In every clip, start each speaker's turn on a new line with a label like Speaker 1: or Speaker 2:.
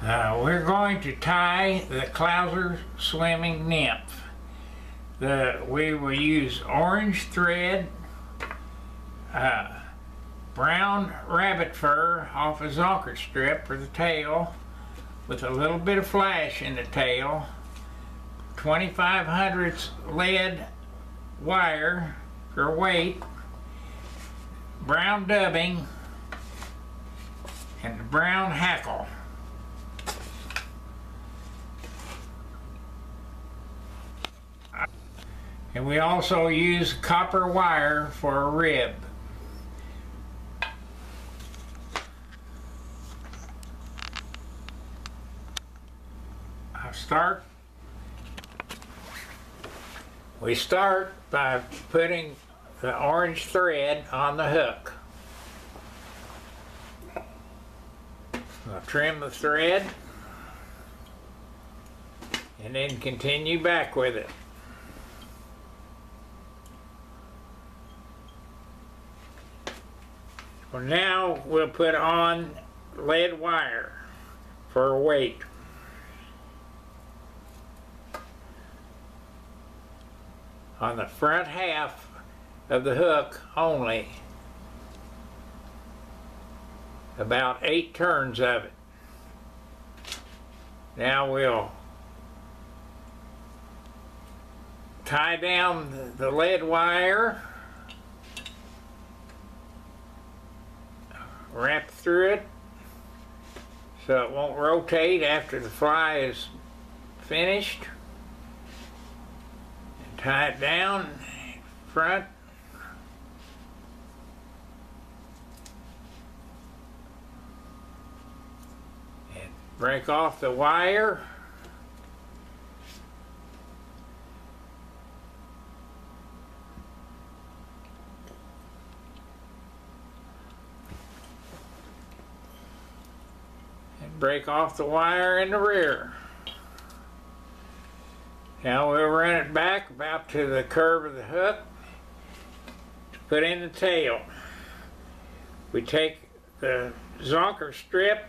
Speaker 1: We're going to tie the CLOUSER swimming nymph. We will use orange thread, brown rabbit fur off a zonker strip for the tail, with a little bit of flash in the tail, 2500 lead wire for weight, brown dubbing, and brown hackle. And we also use copper wire for a rib. We start by putting the orange thread on the hook. I'll trim the thread and then continue back with it. Well, now we'll put on lead wire for a weight. On the front half of the hook only, about 8 turns of it. Now we'll tie down the lead wire, wrap through it so it won't rotate after the fly is finished, and tie it down front. And break off the wire. Break off the wire in the rear. Now we'll run it back about to the curve of the hook to put in the tail. We take the zonker strip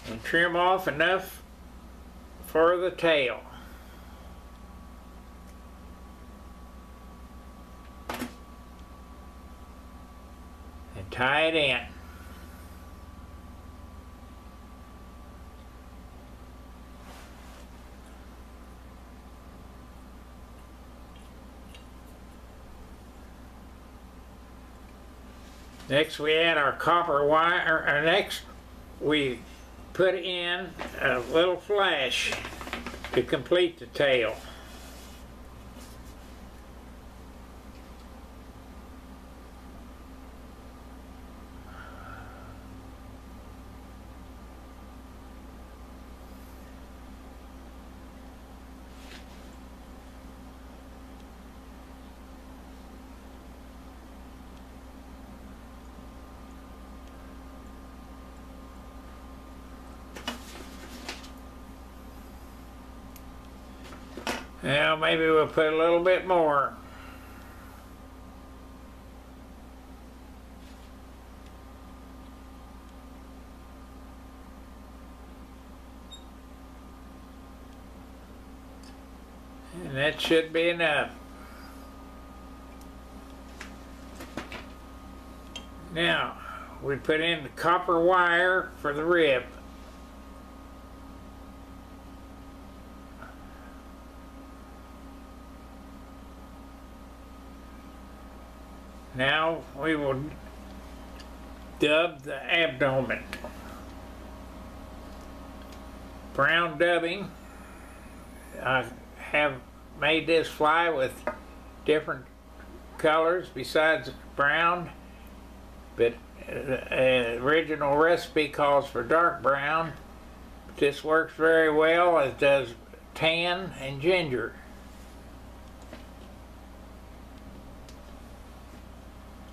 Speaker 1: and trim off enough for the tail. And tie it in. Next we add our copper wire, or next we put in a little flash to complete the tail. Now maybe we'll put a little bit more. And that should be enough. Now we put in the copper wire for the rib. Now we will dub the abdomen. Brown dubbing. I have made this fly with different colors besides brown, but the original recipe calls for dark brown. But this works very well, as does tan and ginger.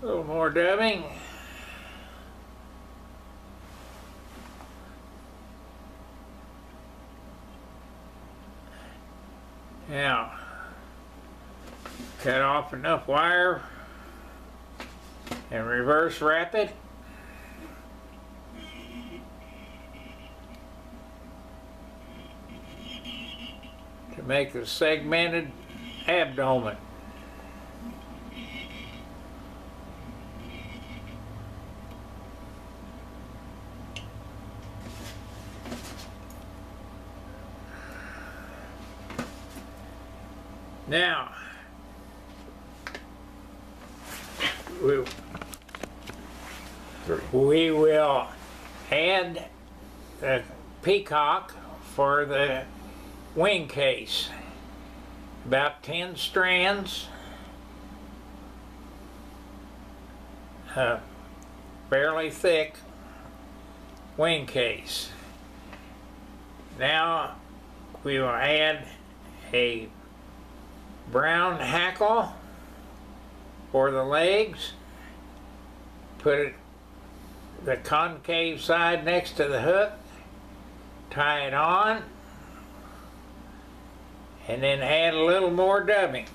Speaker 1: A little more dubbing. Now, cut off enough wire and reverse wrap it. make a segmented abdomen. Now, we will add the peacock for the wing case. About 10 strands, fairly thick wing case. Now we will add a brown hackle for the legs. Put the concave side next to the hook, tie it on, and then add a little more dubbing.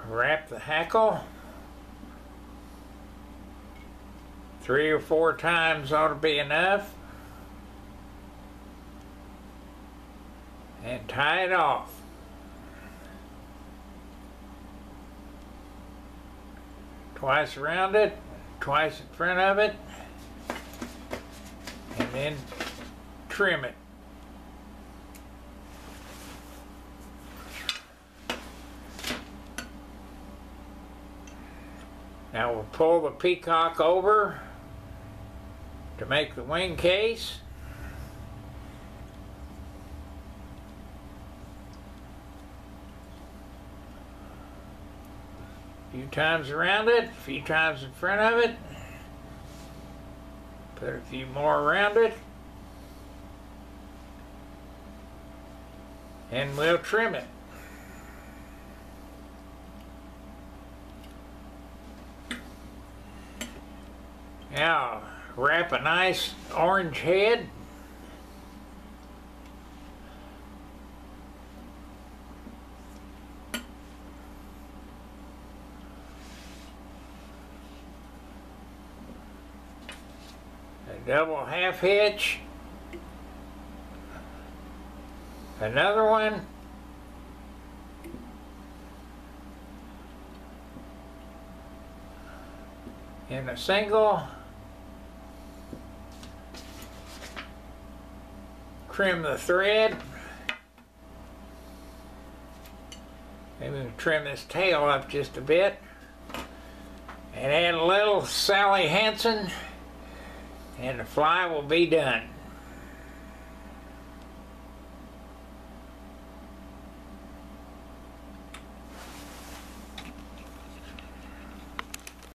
Speaker 1: Wrap the hackle 3 or 4 times ought to be enough, and tie it off. Twice around it, twice in front of it, and then trim it. Now we'll pull the peacock over to make the wing case. A few times around it, a few times in front of it. Put a few more around it. And we'll trim it. Now, wrap a nice orange head. A double half hitch. Another one. And a single. Trim the thread. Maybe we'll trim this tail up just a bit. And add a little Sally Hansen, and the fly will be done.